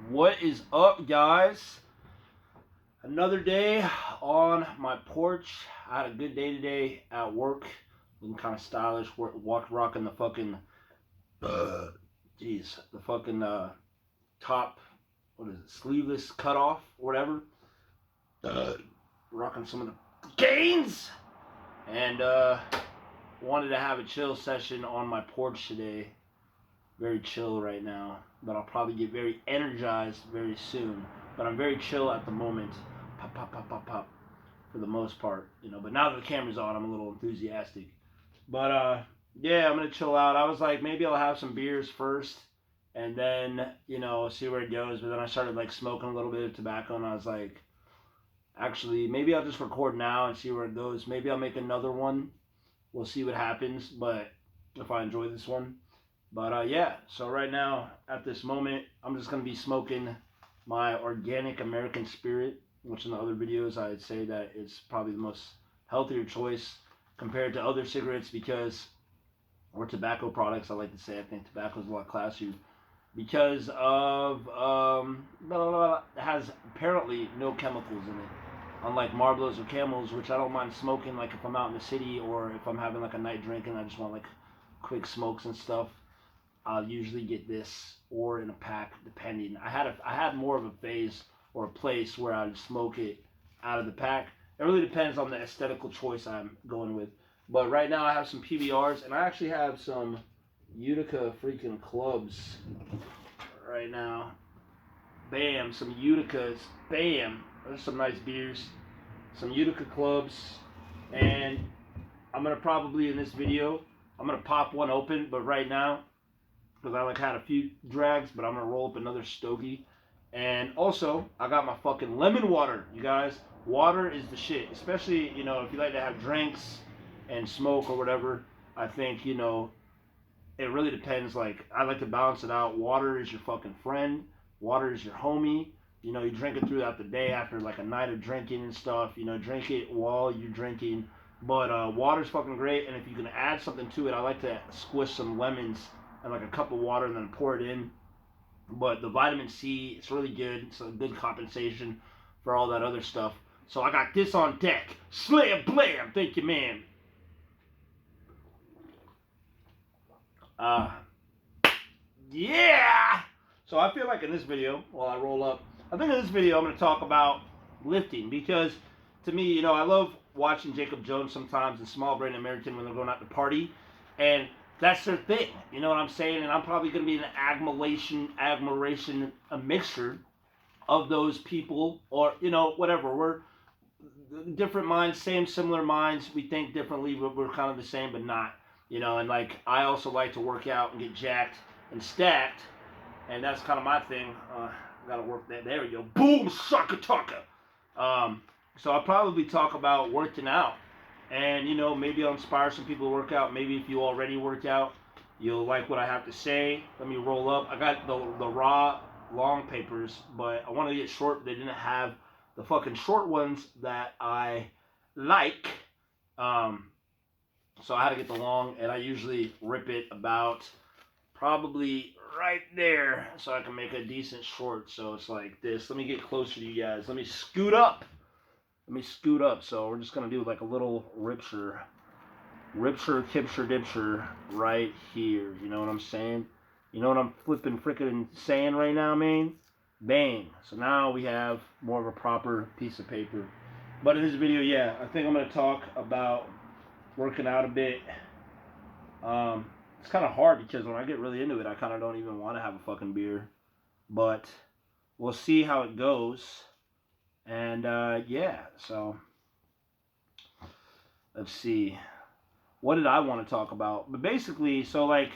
What is up, guys? Another day on my porch. I had a good day today at work. Looking kind of stylish. Rocking the fucking, the fucking top. What is it? Sleeveless cutoff or whatever. Rocking some of the gains, and wanted to have a chill session on my porch today. Very chill right now, but I'll probably get very energized very soon. But I'm very chill at the moment. Pop, pop, pop, pop, pop. For the most part, But now that the camera's on, I'm a little enthusiastic. But yeah, I'm gonna chill out. I was like, maybe I'll have some beers first, and then see where it goes. But then I started like smoking a little bit of tobacco, and I was like, actually, maybe I'll just record now and see where it goes. Maybe I'll make another one. We'll see what happens. But if I enjoy this one. But yeah, so right now, at this moment, I'm just going to be smoking my organic American Spirit, which in the other videos I'd say that it's probably the most healthier choice compared to other cigarettes or tobacco products, I like to say. I think tobacco is a lot classier because of, it has apparently no chemicals in it. Unlike Marlboros or Camels, which I don't mind smoking like if I'm out in the city or if I'm having like a night drink and I just want like quick smokes and stuff. I'll usually get this or in a pack, depending. I had more of a phase or a place where I'd smoke it out of the pack. It really depends on the aesthetical choice I'm going with. But right now I have some PBRs and I actually have some Utica freaking clubs right now. Bam, some Uticas. Bam. There's some nice beers. Some Utica clubs. And I'm going to probably in this video, I'm going to pop one open, but right now, because I like had a few drags, but I'm gonna roll up another stogie. And also, I got my fucking lemon water, you guys. Water is the shit, especially if you like to have drinks and smoke or whatever. I think it really depends. Like I like to balance it out. Water is your fucking friend. Water is your homie. You drink it throughout the day after like a night of drinking and stuff. Drink it while you're drinking. But water's fucking great, and if you can add something to it, I like to squish some lemons and like a cup of water and then pour it in. But the vitamin C, it's really good. It's a good compensation for all that other stuff. So I got this on deck. Slam blam. Thank you, man. Yeah. So I feel like in this video, while I roll up, I think in this video I'm going to talk about lifting because to me, I love watching Jacob Jones sometimes and Small Brain American when they're going out to party. And that's their thing, you know what I'm saying? And I'm probably going to be an admiration, a mixture of those people, or whatever. We're different minds, similar minds. We think differently, but we're kind of the same, but not, And like I also like to work out and get jacked and stacked, and that's kind of my thing. Gotta work that. There we go. Boom, shaka taka. So I'll probably talk about working out. And, maybe I'll inspire some people to work out. Maybe if you already work out, you'll like what I have to say. Let me roll up. I got the raw long papers, but I wanted to get short. They didn't have the fucking short ones that I like. So I had to get the long, and I usually rip it about probably right there so I can make a decent short. So it's like this. Let me get closer to you guys. Let me scoot up. So we're just going to do like a little ripture, tipsher, dipsher right here. You know what I'm saying? You know what I'm flipping frickin' saying right now, man? Bang. So now we have more of a proper piece of paper. But in this video, yeah, I think I'm going to talk about working out a bit. It's kind of hard because when I get really into it, I kind of don't even want to have a fucking beer. But we'll see how it goes. And yeah, so let's see. What did I want to talk about? But basically, so like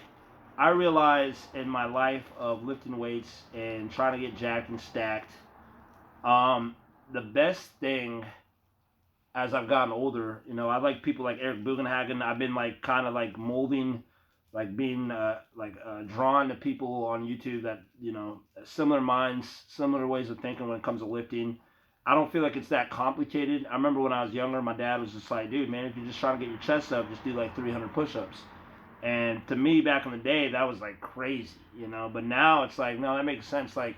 I realized in my life of lifting weights and trying to get jacked and stacked, the best thing as I've gotten older, I like people like Eric Bugenhagen. I've been like kind of like molding, like being drawn to people on YouTube that similar minds, similar ways of thinking when it comes to lifting. I don't feel like it's that complicated. I remember when I was younger, my dad was just like, dude, man, if you're just trying to get your chest up, just do like 300 push-ups. And to me, back in the day, that was like crazy, But now it's like, no, that makes sense. Like,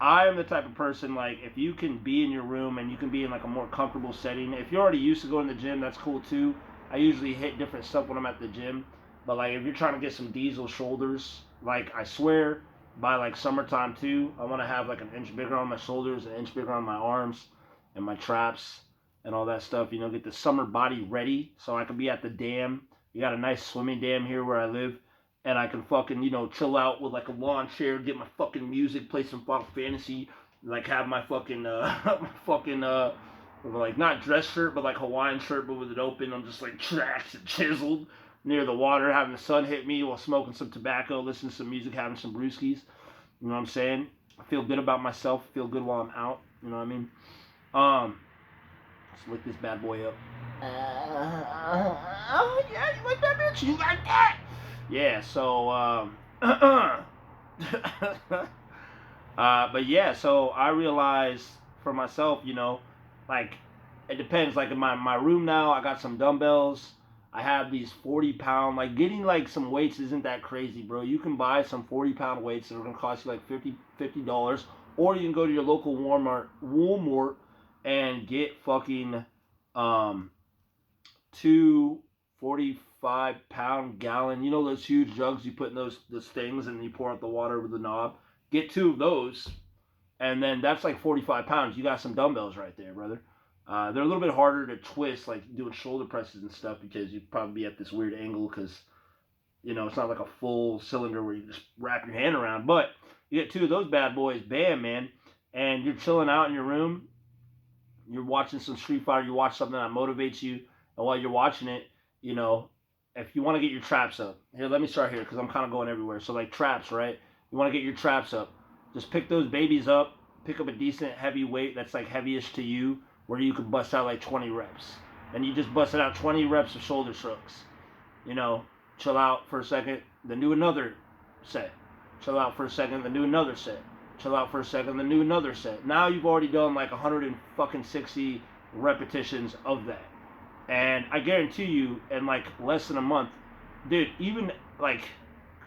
I am the type of person, like, if you can be in your room and you can be in like a more comfortable setting, if you're already used to going to the gym, that's cool too. I usually hit different stuff when I'm at the gym, but like if you're trying to get some diesel shoulders, like I swear by like summertime too, I want to have like an inch bigger on my shoulders, an inch bigger on my arms and my traps and all that stuff. You know, get the summer body ready so I can be at the dam. You got a nice swimming dam here where I live, and I can fucking, chill out with like a lawn chair, get my fucking music, play some Final Fantasy, like have my fucking, my fucking, like not dress shirt, but like Hawaiian shirt, but with it open. I'm just like trashed and chiseled near the water, having the sun hit me while smoking some tobacco, listening to some music, having some brewskis. You know what I'm saying? I feel good about myself, feel good while I'm out. You know what I mean? Let's lick this bad boy up. Yeah, you like that bitch? You like that? Yeah, so, but yeah, so I realized for myself, like, it depends. Like, in my room now, I got some dumbbells. I have these 40-pound, like, getting, like, some weights isn't that crazy, bro. You can buy some 40-pound weights that are going to cost you, like, $50, or you can go to your local Walmart, and get fucking, two 45-pound gallon, those huge jugs you put in those things and you pour out the water with the knob. Get two of those, and then that's like 45 pounds. You got some dumbbells right there, brother. They're a little bit harder to twist, like doing shoulder presses and stuff, because you'd probably be at this weird angle because, it's not like a full cylinder where you just wrap your hand around. But you get two of those bad boys, bam, man, and you're chilling out in your room. You're watching some Street Fighter. You watch something that motivates you, and while you're watching it, if you want to get your traps up, here, let me start here because I'm kind of going everywhere. So, like traps, right? You want to get your traps up. Just pick those babies up. Pick up a decent heavy weight that's like heaviest to you, where you can bust out like 20 reps. And you just busted out 20 reps of shoulder shrugs. Chill out for a second, then do another set. Chill out for a second, then do another set. Chill out for a second, then do another set. Now you've already done like 160 repetitions of that. And I guarantee you, in like less than a month, dude, even like,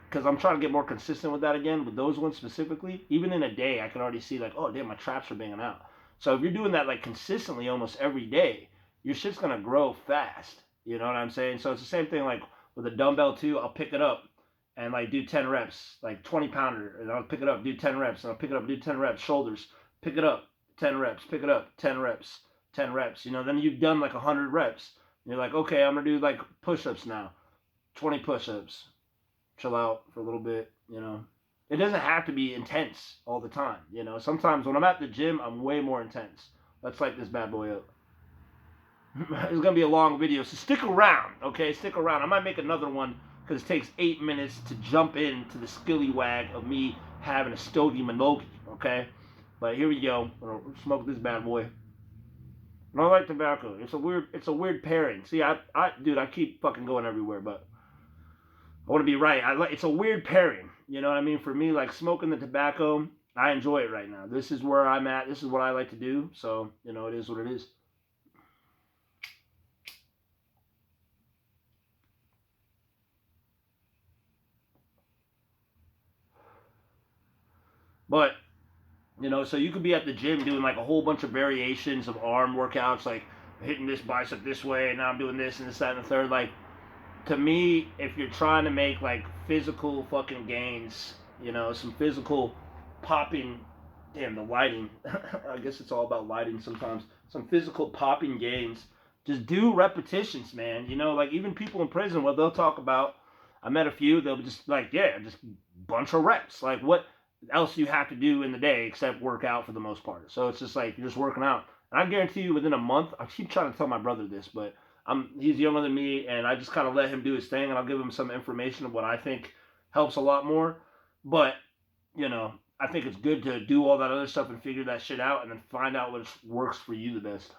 because I'm trying to get more consistent with that again, with those ones specifically, even in a day, I can already see like, oh, damn, my traps are banging out. So if you're doing that like consistently almost every day, your shit's going to grow fast. You know what I'm saying? So it's the same thing like with a dumbbell too. I'll pick it up and like do 10 reps, like 20 pounder, and I'll pick it up, do 10 reps, and I'll pick it up, do 10 reps, shoulders, pick it up, 10 reps, pick it up, 10 reps, 10 reps. Then you've done like 100 reps. And you're like, okay, I'm going to do like push-ups now, 20 push-ups. Chill out for a little bit. It doesn't have to be intense all the time. Sometimes when I'm at the gym, I'm way more intense. Let's light this bad boy up. It's going to be a long video, so stick around, okay? Stick around. I might make another one because it takes 8 minutes to jump into the skillywag of me having a stogie manogi, okay? But here we go. I'm going to smoke this bad boy. And I like tobacco. It's a weird pairing. See, I keep fucking going everywhere, but I want to be right. It's a weird pairing. You know what I mean? For me, like smoking the tobacco, I enjoy it right now. This is where I'm at. This is what I like to do. So, it is what it is. But, so you could be at the gym doing like a whole bunch of variations of arm workouts, like hitting this bicep this way, and now I'm doing this and this, that, and the third. Like, to me, if you're trying to make like physical fucking gains, some physical popping, damn, the lighting, I guess it's all about lighting sometimes, some physical popping gains, just do repetitions, man. Like even people in prison, what they'll talk about, I met a few, they'll be just like, yeah, just bunch of reps. Like what else you have to do in the day except work out for the most part. So it's just like, you're just working out. And I guarantee you within a month, I keep trying to tell my brother this, but he's younger than me, and I just kind of let him do his thing, and I'll give him some information of what I think helps a lot more. But, I think it's good to do all that other stuff and figure that shit out and then find out what works for you the best.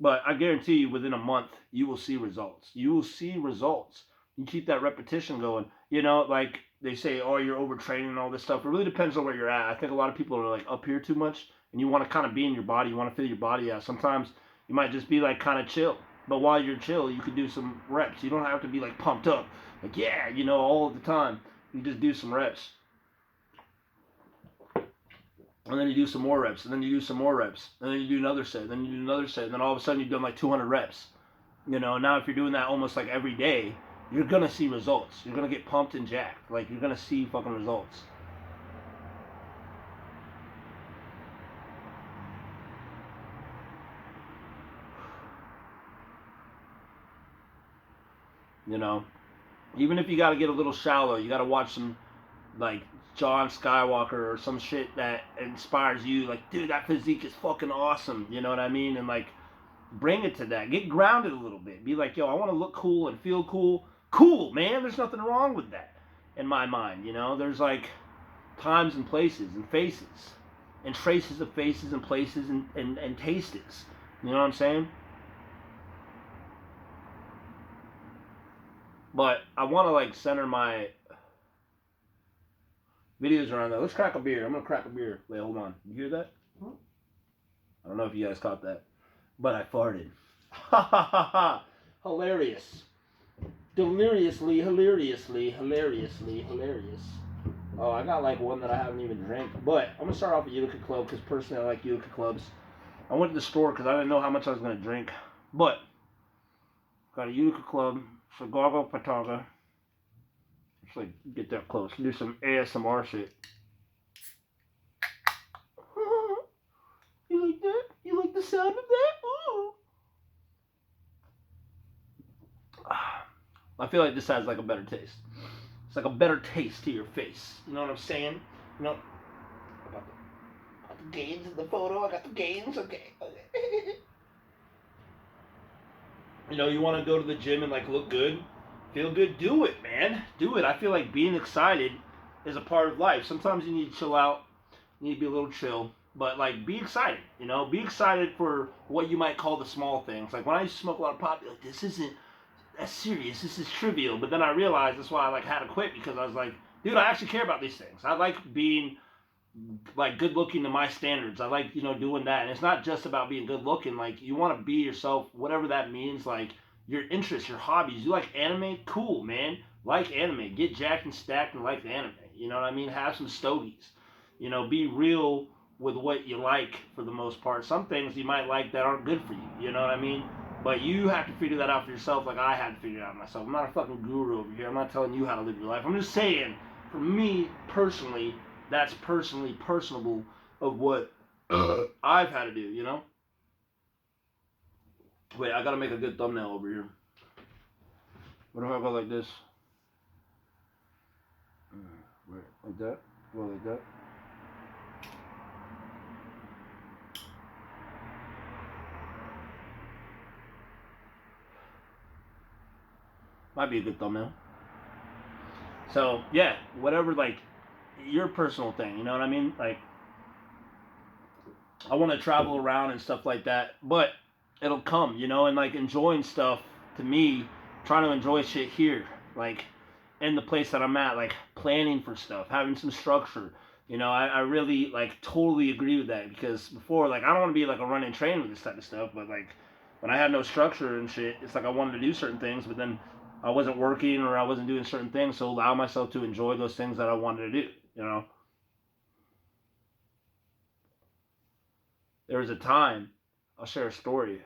But I guarantee you within a month, you will see results. You will see results. You keep that repetition going. Like they say, oh, you're overtraining and all this stuff. It really depends on where you're at. I think a lot of people are like up here too much, and you want to kind of be in your body. You want to feel your body out. Sometimes you might just be like kind of chill. But while you're chill, you could do some reps. You don't have to be like pumped up, like yeah, all the time. You just do some reps, and then you do some more reps, and then you do some more reps, and then you do another set, and then you do another set, and then all of a sudden you've done like 200 reps. Now if you're doing that almost like every day, you're gonna see results. You're gonna get pumped and jacked. Like you're gonna see fucking results. Even if you gotta get a little shallow, you gotta watch some like John Skywalker or some shit that inspires you. Like, dude, that physique is fucking awesome. You know what I mean? And like, bring it to that. Get grounded a little bit. Be like, yo, I want to look cool and feel cool. Cool, man. There's nothing wrong with that in my mind. There's like times and places and faces and traces of faces and places and tastes. You know what I'm saying? But I want to like center my videos around that. Let's crack a beer. I'm gonna crack a beer. Wait, hold on. You hear that? I don't know if you guys caught that, but I farted. Ha ha ha ha! Hilarious. Deliriously, hilariously, hilariously, hilarious. Oh, I got like one that I haven't even drank. But I'm gonna start off with Utica Club because personally I like Utica Clubs. I went to the store because I didn't know how much I was gonna drink. But got a Utica Club, Chicago Pataga. Let's like get that close. Do some ASMR shit. You like that? You like the sound of that? Ooh. I feel like this has like a better taste. It's like a better taste to your face. You know what I'm saying? I got the gains in the photo. I got the gains. Okay. You want to go to the gym and like look good, feel good. Do it, man. Do it. I feel like being excited is a part of life. Sometimes you need to chill out. You need to be a little chill. But like, be excited. Be excited for what you might call the small things. Like when I used to smoke a lot of pot, like this isn't that's serious. This is trivial. But then I realized that's why I like had to quit because I was like, dude, I actually care about these things. I like being like good looking to my standards. I like doing that, and it's not just about being good looking. Like you want to be yourself, whatever that means. Like your interests, your hobbies. You like anime? Cool, man. Like anime. Get jacked and stacked and like the anime. You know what I mean? Have some stogies. Be real with what you like for the most part. Some things you might like that aren't good for you. You know what I mean? But you have to figure that out for yourself like I had to figure it out myself. I'm not a fucking guru over here. I'm not telling you how to live your life. I'm just saying, for me personally, that's personally personable of what I've had to do, Wait, I gotta make a good thumbnail over here. What if I go like this? Like that? Go like that? Might be a good thumbnail. So, yeah, whatever, like, your personal thing, you know what I mean? Like, I want to travel around and stuff like that, but it'll come, and, like, enjoying stuff, to me, trying to enjoy shit here, like, in the place that I'm at, like, planning for stuff, having some structure, I really, like, totally agree with that, because before, like, I don't want to be, like, a running train with this type of stuff, but, like, when I had no structure and shit, it's like I wanted to do certain things, but then I wasn't working or I wasn't doing certain things, so allow myself to enjoy those things that I wanted to do, There was a time, I'll share a story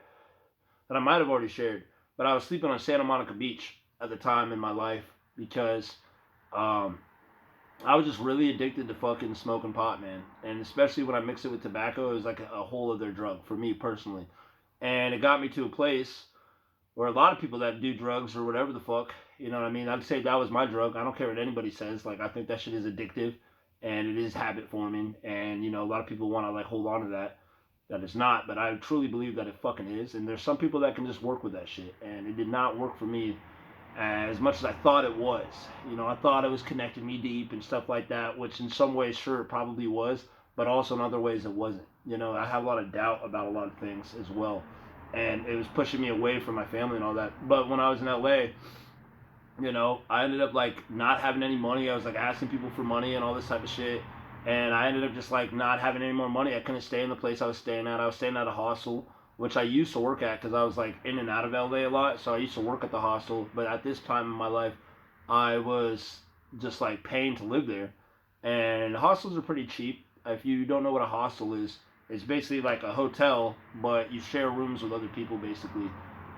that I might have already shared, but I was sleeping on Santa Monica Beach at the time in my life because I was just really addicted to fucking smoking pot, man. And especially when I mix it with tobacco, it was like a whole other drug for me personally. And it got me to a place where a lot of people that do drugs or whatever the fuck, you know what I mean? I'd say that was my drug. I don't care what anybody says. Like, I think that shit is addictive and it is habit forming. And, a lot of people want to, like, hold on to that. That it's not, but I truly believe that it fucking is. And there's some people that can just work with that shit. And it did not work for me as much as I thought it was. I thought it was connecting me deep and stuff like that, which in some ways, sure, it probably was. But also in other ways, it wasn't. I have a lot of doubt about a lot of things as well. And it was pushing me away from my family and all that. But when I was in LA, I ended up like not having any money. I was like asking people for money and all this type of shit. And I ended up just like not having any more money. I couldn't stay in the place I was staying at. I was staying at a hostel. which I used to work at because I was like in and out of LA a lot. So I used to work at the hostel, but at this time in my life, I was just like paying to live there. And hostels are pretty cheap. If you don't know what a hostel is, it's basically like a hotel, but you share rooms with other people basically,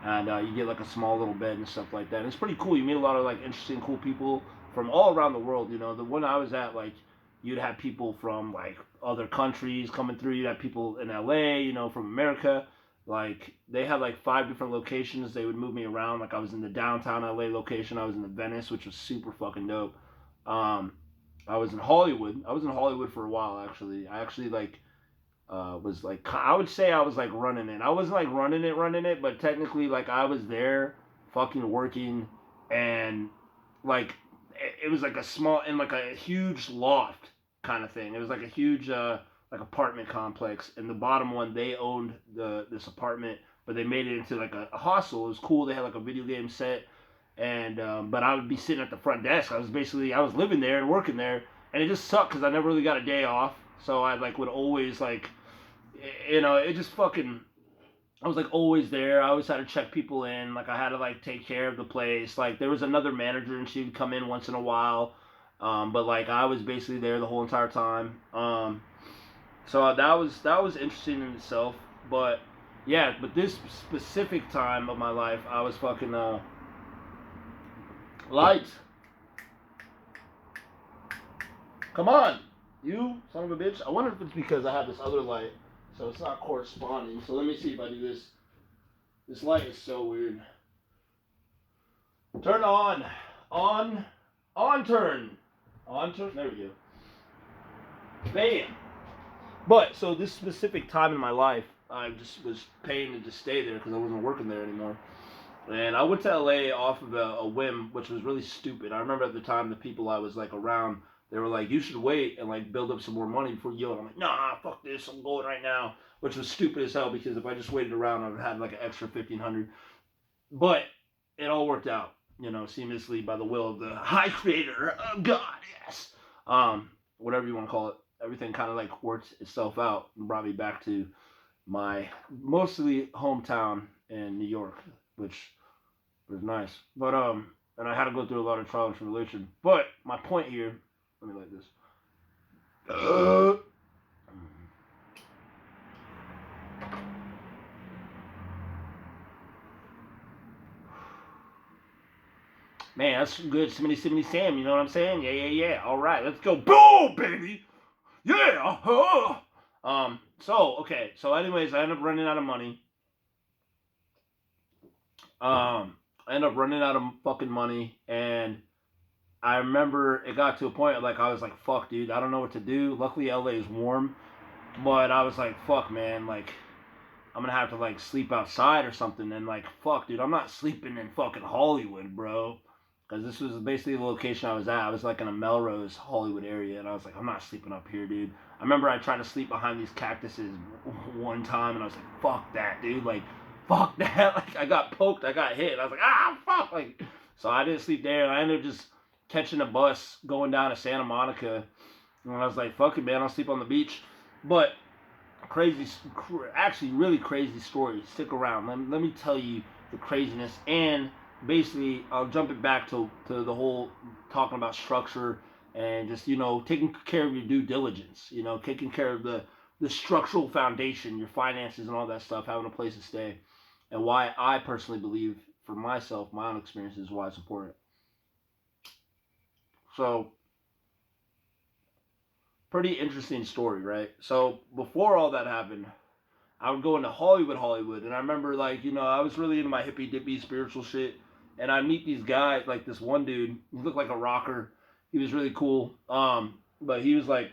and you get like a small little bed and stuff like that. And it's pretty cool. You meet a lot of like interesting, cool people from all around the world. You know, the one I was at, like you'd have people from like other countries coming through. You'd have people in LA, you know, from America. Like they had like 5 different locations. They would move me around. Like I was in the downtown LA location. I was in the Venice, which was super fucking dope. Um, I was in Hollywood. I was in Hollywood for a while actually. I actually like was like I would say I was like running it. I wasn't like running it, but technically like I was there, fucking working, and like it was like a small in like a huge loft kind of thing. It was like a huge like apartment complex, and the bottom one they owned this apartment, but they made it into like a hostel. It was cool. They had like a video game set, and but I would be sitting at the front desk. I was living there and working there, and it just sucked because I never really got a day off. So I like would always like you know, it just fucking. I was like always there. I always had to check people in. Like I had to like take care of the place. Like there was another manager and she would come in once in a while. But like I was basically there the whole entire time. So that was interesting in itself. But yeah, but this specific time of my life, I was fucking lights. Come on, you son of a bitch. I wonder if it's because I have this other light, so it's not corresponding. So let me see if I do this. This light is so weird. Turn on. On. On turn. On turn. There we go. Bam. But, so this specific time in my life, I just was paying to just stay there because I wasn't working there anymore. And I went to LA off of a whim, which was really stupid. I remember at the time the people I was like around, they were like, you should wait and like build up some more money before you go. And I'm like, nah, fuck this, I'm going right now. Which was stupid as hell because if I just waited around, I would have had like an extra 1,500. But it all worked out, you know, seamlessly by the will of the high creator of God, yes. Whatever you want to call it. Everything kind of like worked itself out and brought me back to my mostly hometown in New York, which was nice. But and I had to go through a lot of trial and tribulation. But my point here, let me like this. Man, that's good. Simony Sam, you know what I'm saying? Yeah. All right, let's go. Boom, baby. Yeah. Okay. So, anyways, I ended up running out of money. I ended up running out of fucking money, and I remember it got to a point like I was like, "Fuck, dude, I don't know what to do." Luckily, LA is warm, but I was like, "Fuck, man, like." I'm gonna have to like sleep outside or something. And like, fuck, dude, I'm not sleeping in fucking Hollywood, bro. Because this was basically the location I was at. I was like in a Melrose, Hollywood area, and I was like, I'm not sleeping up here, dude. I remember I tried to sleep behind these cactuses one time, and I was like, fuck that, dude. Like, fuck that. Like, I got poked, I got hit, and I was like, fuck. Like, so I didn't sleep there, and I ended up just catching a bus going down to Santa Monica, and I was like, fuck it, man, I'll sleep on the beach. But crazy, actually really crazy story. Stick around. Let me tell you the craziness. And basically, I'll jump it back to the whole talking about structure and just, you know, taking care of your due diligence, you know, taking care of the structural foundation, your finances and all that stuff, having a place to stay. And why I personally believe for myself, my own experiences, why it's important. So, pretty interesting story, right? So, before all that happened, I would go into Hollywood, and I remember like you know I was really into my hippy dippy spiritual shit, and I meet these guys like this one dude. He looked like a rocker. He was really cool. But he was like,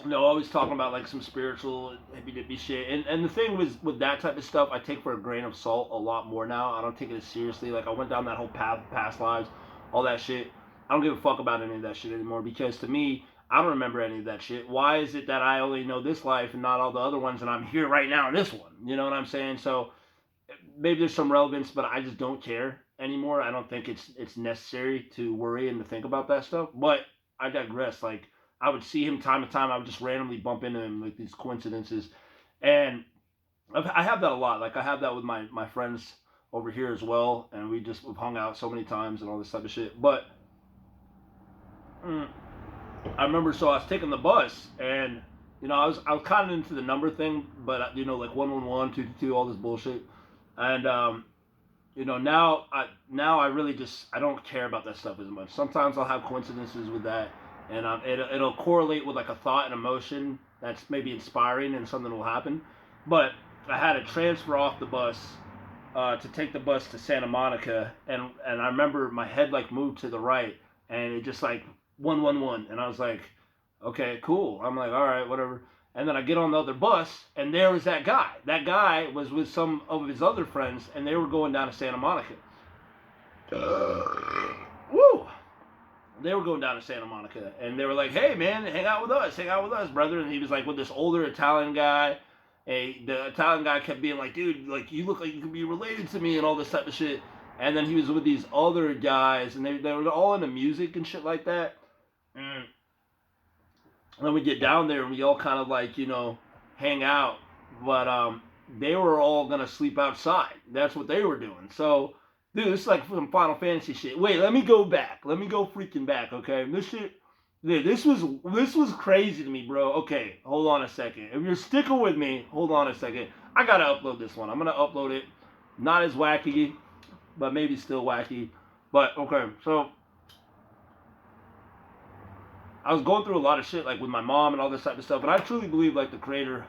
you know, always talking about like some spiritual hippy dippy shit. And the thing was with that type of stuff, I take for a grain of salt a lot more now. I don't take it as seriously. Like I went down that whole path, past lives, all that shit. I don't give a fuck about any of that shit anymore because to me, I don't remember any of that shit. Why is it that I only know this life and not all the other ones, and I'm here right now in this one? You know what I'm saying? So maybe there's some relevance, but I just don't care anymore. I don't think it's necessary to worry and to think about that stuff. But I digress. Like I would see him time to time. I would just randomly bump into him like these coincidences, and I have that a lot. Like I have that with my friends over here as well, and we've hung out so many times and all this type of shit. But mm, I remember, so I was taking the bus, and I was kind of into the number thing, but like 111, 222, all this bullshit, and now I really just I don't care about that stuff as much. Sometimes I'll have coincidences with that, and it'll correlate with like a thought and emotion that's maybe inspiring, and something will happen. But I had to transfer off the bus to take the bus to Santa Monica, and I remember my head like moved to the right, and it just like 111, and I was like, okay, cool. I'm like, all right, whatever. And then I get on the other bus, and there was that guy. That guy was with some of his other friends, and they were going down to Santa Monica. Woo! They were going down to Santa Monica, and they were like, "Hey, man, hang out with us, brother." And he was like with this older Italian guy. The Italian guy kept being like, "Dude, like you look like you could be related to me," and all this type of shit. And then he was with these other guys, and they were all into music and shit like that. And then we get down there, and we all kind of like hang out, but they were all gonna sleep outside. That's what they were doing. So, dude, this is like some Final Fantasy shit. Wait, let me go back. Let me go freaking back. Okay, this shit. Dude, this was crazy to me, bro. Okay, hold on a second. If you're sticking with me, hold on a second. I gotta upload this one. I'm gonna upload it. Not as wacky, but maybe still wacky. But okay, so I was going through a lot of shit like with my mom and all this type of stuff, and I truly believe like the creator,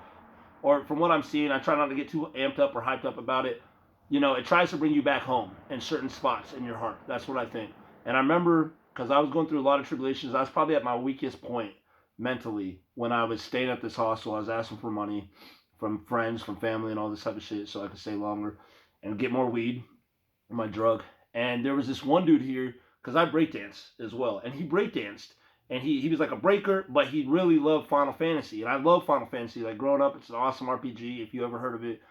or from what I'm seeing, I try not to get too amped up or hyped up about it. It tries to bring you back home in certain spots in your heart. That's what I think. And I remember because I was going through a lot of tribulations. I was probably at my weakest point mentally when I was staying at this hostel. I was asking for money from friends, from family, and all this type of shit so I could stay longer and get more weed, my drug. And there was this one dude here because I breakdanced as well, and he breakdanced, and he was like a breaker, but he really loved Final Fantasy, and I love Final Fantasy. Like growing up, it's an awesome RPG. If you ever heard of it,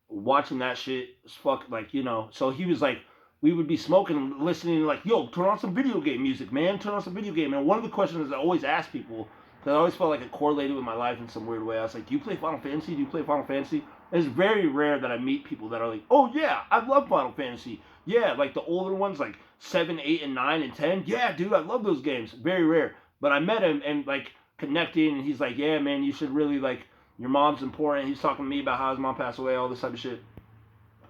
watching that shit is fuck like So he was like, we would be smoking, listening, like, yo, turn on some video game music, man. Turn on some video game. And one of the questions I always ask people, because I always felt like it correlated with my life in some weird way. I was like, do you play Final Fantasy? Do you play Final Fantasy? And it's very rare that I meet people that are like, oh yeah, I love Final Fantasy. Yeah, like the older ones, like 7, 8, and 9, and 10. Yeah, dude, I love those games. Very rare. But I met him and like connecting, and he's like, yeah, man, you should really like, your mom's important. He's talking to me about how his mom passed away, all this type of shit.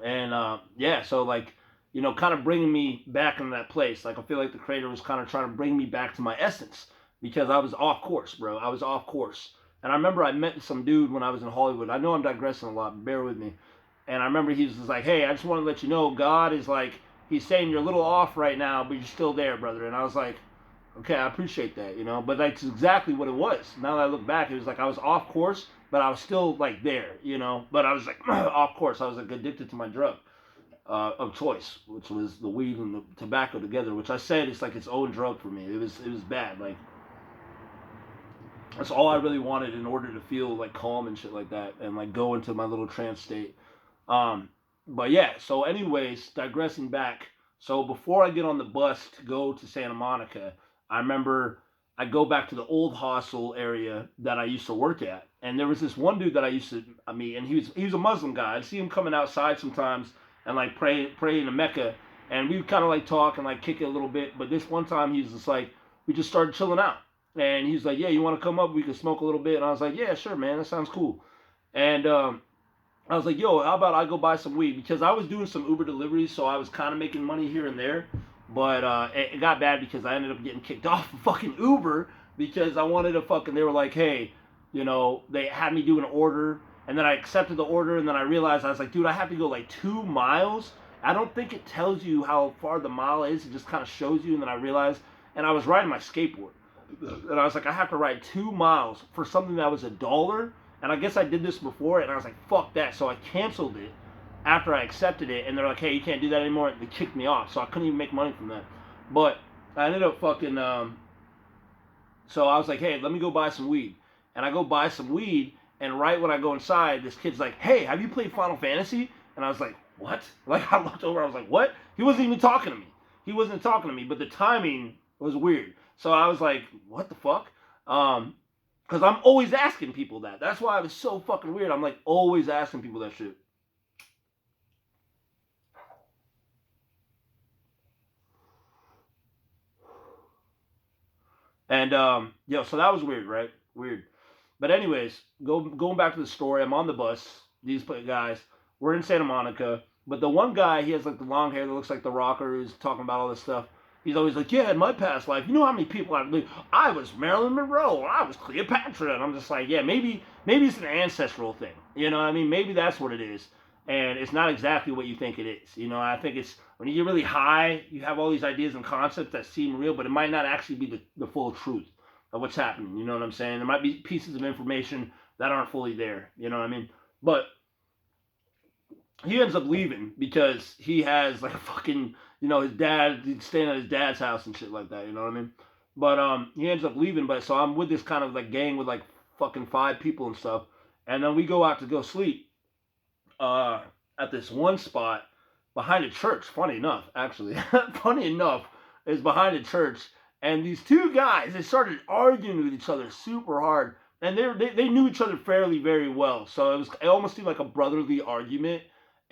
And yeah, so like, kind of bringing me back in that place. Like I feel like the creator was kind of trying to bring me back to my essence because I was off course, bro. I was off course. And I remember I met some dude when I was in Hollywood. I know I'm digressing a lot, but bear with me. And I remember he was just like, hey, I just want to let you know God is like, he's saying you're a little off right now, but you're still there, brother. And I was like, okay, I appreciate that, But that's exactly what it was. Now that I look back, it was like I was off course, but I was still like there. But I was like off course. I was like addicted to my drug of choice, which was the weed and the tobacco together. Which I said it's like its own drug for me. It was bad. Like that's all I really wanted in order to feel like calm and shit like that, and like go into my little trance state. Um, but yeah. So, anyways, digressing back. So before I get on the bus to go to Santa Monica, I remember I go back to the old hostel area that I used to work at, and there was this one dude that I used to meet, and he was a Muslim guy. I'd see him coming outside sometimes and like pray in Mecca, and we would kind of like talk and like kick it a little bit. But this one time, he was just like, we just started chilling out, and he's like, yeah, you want to come up? We could smoke a little bit, and I was like, yeah, sure, man, that sounds cool. And I was like, yo, how about I go buy some weed? Because I was doing some Uber deliveries, so I was kind of making money here and there. But it got bad because I ended up getting kicked off of fucking Uber because I wanted to fucking, they were like, hey, they had me do an order. And then I accepted the order, and then I realized, I was like, dude, I have to go like 2 miles. I don't think it tells you how far the mile is. It just kind of shows you. And then I realized, and I was riding my skateboard. And I was like, I have to ride 2 miles for something that was $1. And I guess I did this before, and I was like, fuck that. So I canceled it after I accepted it, and they're like, hey, you can't do that anymore. And they kicked me off, so I couldn't even make money from that. But I ended up fucking, so I was like, hey, let me go buy some weed. And I go buy some weed, and right when I go inside, this kid's like, hey, have you played Final Fantasy? And I was like, what? Like, I looked over, I was like, what? He wasn't even talking to me. He wasn't talking to me, but the timing was weird. So I was like, what the fuck? Because I'm always asking people that. That's why it was so fucking weird. I'm like always asking people that shit. And so that was weird, right? Weird. But anyways, going back to the story, I'm on the bus. These guys, we're in Santa Monica. But the one guy, he has like the long hair that looks like the rocker who's talking about all this stuff. He's always like, yeah, in my past life, you know how many people I was Marilyn Monroe, or I was Cleopatra, and I'm just like, yeah, maybe it's an ancestral thing. You know what I mean? Maybe that's what it is. And it's not exactly what you think it is. You know, I think it's when you get really high, you have all these ideas and concepts that seem real, but it might not actually be the full truth of what's happening. You know what I'm saying? There might be pieces of information that aren't fully there. You know what I mean? But he ends up leaving because he has like a fucking, his dad, he's staying at his dad's house and shit like that. You know what I mean? But he ends up leaving. But so I'm with this kind of like gang with like fucking 5 people and stuff, and then we go out to go sleep at this one spot behind a church. Funny enough, actually, funny enough, is behind a church. And these 2 guys, they started arguing with each other super hard, and they knew each other fairly very well. So it almost seemed like a brotherly argument.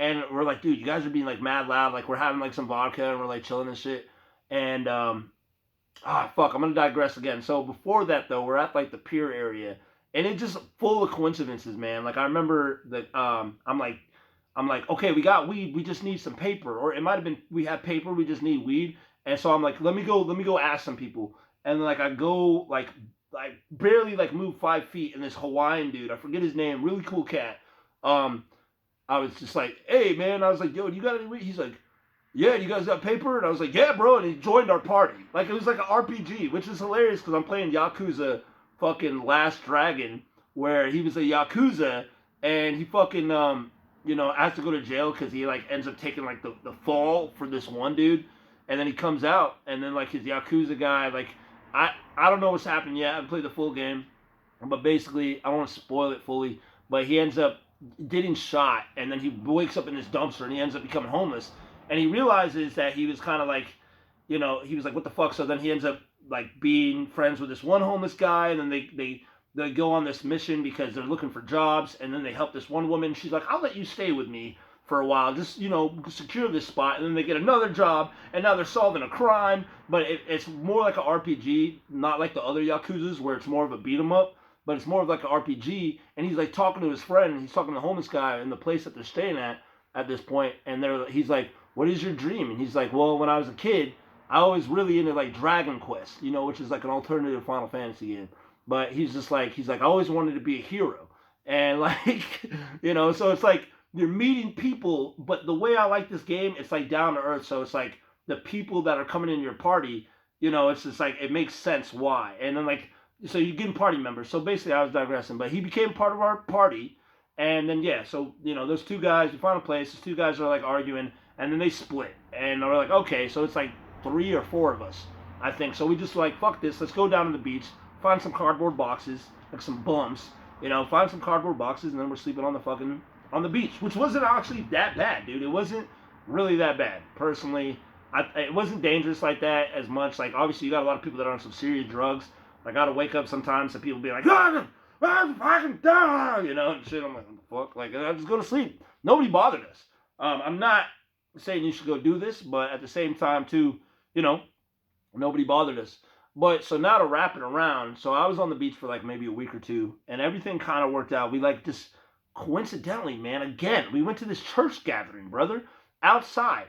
And we're like, dude, you guys are being like mad loud, like we're having like some vodka and we're like chilling and shit. And fuck, I'm gonna digress again. So before that though, we're at like the pier area, and it's just full of coincidences, man. Like I remember that I'm like, okay, we got weed, we just need some paper, or it might have been we have paper, we just need weed. And so I'm like, let me go ask some people. And then like I go like barely like move 5 feet, and this Hawaiian dude, I forget his name, really cool cat. I was just like, hey man, I was like, yo, do you got any weed? He's like, yeah, you guys got paper? And I was like, yeah, bro. And he joined our party. Like, it was like an RPG, which is hilarious because I'm playing Yakuza fucking Last Dragon, where he was a Yakuza, and he fucking, has to go to jail because he, like, ends up taking, like, the fall for this one dude. And then he comes out, and then, like, his Yakuza guy, like, I don't know what's happened yet. I haven't played the full game. But basically, I don't want to spoil it fully, but he ends up getting shot, and then he wakes up in this dumpster, and he ends up becoming homeless. And he realizes that he was kind of like, he was like, what the fuck? So then he ends up like being friends with this one homeless guy, and then they go on this mission because they're looking for jobs, and then they help this one woman. She's like, I'll let you stay with me for a while, just secure this spot, and then they get another job, and now they're solving a crime. But it's more like an RPG, not like the other Yakuzas where it's more of a beat 'em up, but it's more of like an RPG. And he's like talking to his friend, and he's talking to the homeless guy in the place that they're staying at this point, and he's like, what is your dream? And he's like, well, when I was a kid, I was really into like Dragon Quest, which is like an alternative Final Fantasy game. But he's like, I always wanted to be a hero. And like, so it's like you're meeting people, but the way I like this game, it's like down to earth. So it's like the people that are coming in your party, it's just like, it makes sense why. And then like, so you're getting party members. So basically I was digressing, but he became part of our party. And then, yeah, so, those 2 guys, we found a place, those 2 guys are like arguing, and then they split. And we're like, okay, so it's like 3 or 4 of us, I think. So we just like, fuck this, let's go down to the beach, find some cardboard boxes, like some bums, find some cardboard boxes, and then we're sleeping on the beach, which wasn't actually that bad, dude. It wasn't really that bad, personally. It wasn't dangerous like that as much. Like, obviously, you got a lot of people that are on some serious drugs. I gotta wake up sometimes and people be like, I'm fucking down, and shit. I'm like, what the fuck? Like, I just go to sleep. Nobody bothered us. I'm not saying you should go do this, but at the same time, too, nobody bothered us. But so now to wrap it around, so I was on the beach for like maybe a week or 2, and everything kind of worked out. We like just coincidentally, man, again, we went to this church gathering, brother. Outside,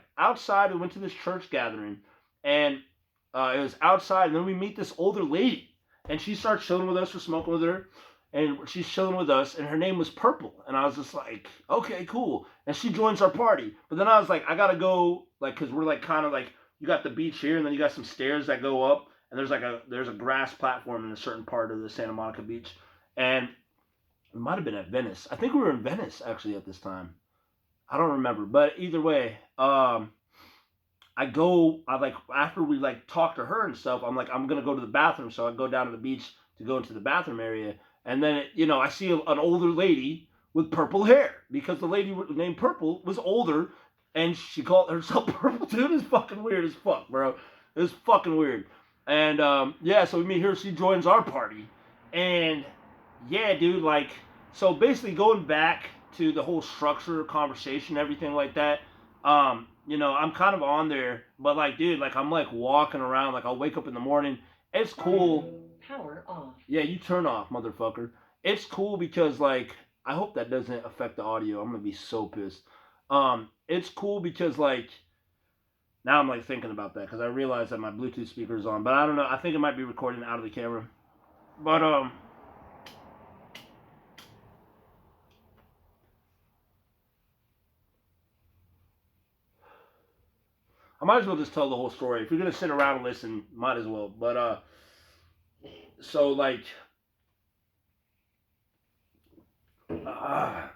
we went to this church gathering, and it was outside, and then we meet this older lady, and she starts chilling with us, we're smoking with her, and she's chilling with us, and her name was Purple, and I was just like, okay, cool, and she joins our party. But then I was like, I gotta go, like, because we're like kind of like, you got the beach here, and then you got some stairs that go up, and there's a grass platform in a certain part of the Santa Monica beach, and it might have been at Venice. I think we were in Venice actually at this time. I don't remember, but either way, I like, after we like talk to her and stuff, I'm like, I'm gonna go to the bathroom, so I go down to the beach to go into the bathroom area, and then I see an older lady with purple hair, because the lady named Purple was older, and she called herself Purple. Dude, it's fucking weird as fuck, bro. It's fucking weird. And yeah, so we meet her. She joins our party, and yeah, dude, like, so basically going back to the whole structure, conversation, everything like that, I'm kind of on there, but like, dude, like, I'm like walking around, like, I'll wake up in the morning. It's cool. Power off. Yeah, you turn off, motherfucker. It's cool because, like, I hope that doesn't affect the audio. I'm gonna be so pissed. It's cool because, like, now I'm like thinking about that because I realized that my Bluetooth speaker is on, but I don't know. I think it might be recording out of the camera. But I might as well just tell the whole story. If you're gonna sit around and listen, might as well. But so like, uh,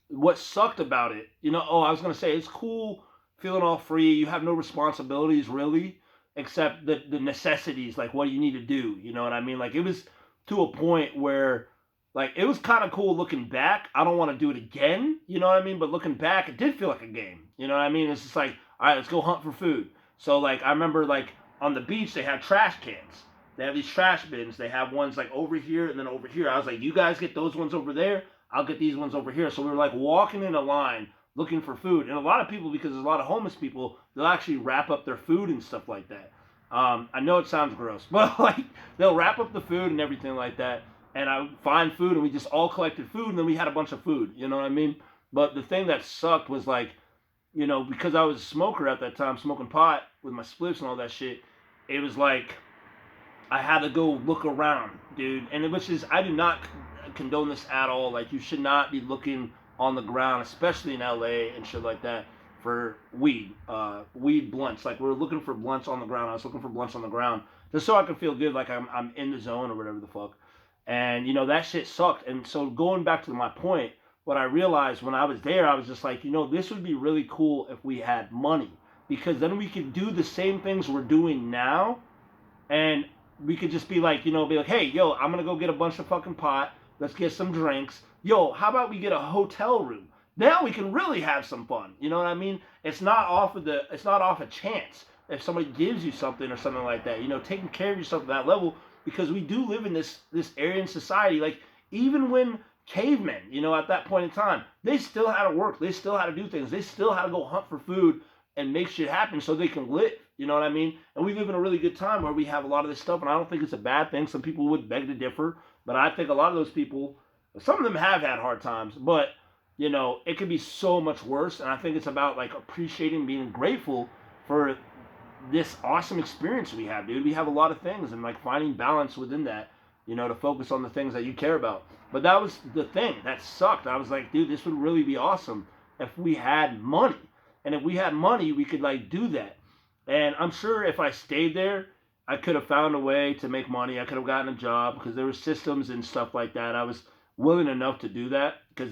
what sucked about it, I was gonna say it's cool feeling all free. You have no responsibilities really, except the necessities, like what you need to do. You know what I mean? Like it was to a point where, like, it was kind of cool looking back. I don't want to do it again. You know what I mean? But looking back, it did feel like a game. You know what I mean? It's just like, all right, let's go hunt for food. So like, I remember like on the beach they had trash cans. They have these trash bins. They have ones like over here and then over here. I was like, you guys get those ones over there. I'll get these ones over here. So we were like walking in a line looking for food. And a lot of people, because there's a lot of homeless people, they'll actually wrap up their food and stuff like that. I know it sounds gross, but like they'll wrap up the food and everything like that. And I find food, and we just all collected food, and then we had a bunch of food. You know what I mean? But the thing that sucked was like, because I was a smoker at that time, smoking pot with my spliffs and all that shit. It was like I had to go look around, dude. And it was just, I do not condone this at all. Like, you should not be looking on the ground, especially in LA and shit like that, for weed blunts. Like, we were looking for blunts on the ground. I was looking for blunts on the ground just so I could feel good, like I'm in the zone or whatever the fuck. And, that shit sucked. And so, going back to my point, what I realized when I was there, I was just like, this would be really cool if we had money. Because then we could do the same things we're doing now, and we could just be like, be like, hey, yo, I'm gonna go get a bunch of fucking pot. Let's get some drinks. Yo, how about we get a hotel room? Now we can really have some fun. You know what I mean? It's not off a chance if somebody gives you something or something like that. Taking care of yourself at that level, because we do live in this area in society. Like, even when cavemen, at that point in time, they still had to work. They still had to do things. They still had to go hunt for food and make shit happen so they can live. You know what I mean? And we live in a really good time where we have a lot of this stuff, and I don't think it's a bad thing. Some people would beg to differ, but I think a lot of those people, some of them have had hard times, but it could be so much worse. And I think it's about like appreciating, being grateful for this awesome experience we have, dude. We have a lot of things, and like finding balance within that, to focus on the things that you care about. But that was the thing that sucked. I was like, dude, this would really be awesome if we had money. And if we had money, we could like do that. And I'm sure if I stayed there, I could have found a way to make money. I could have gotten a job because there were systems and stuff like that. I was willing enough to do that because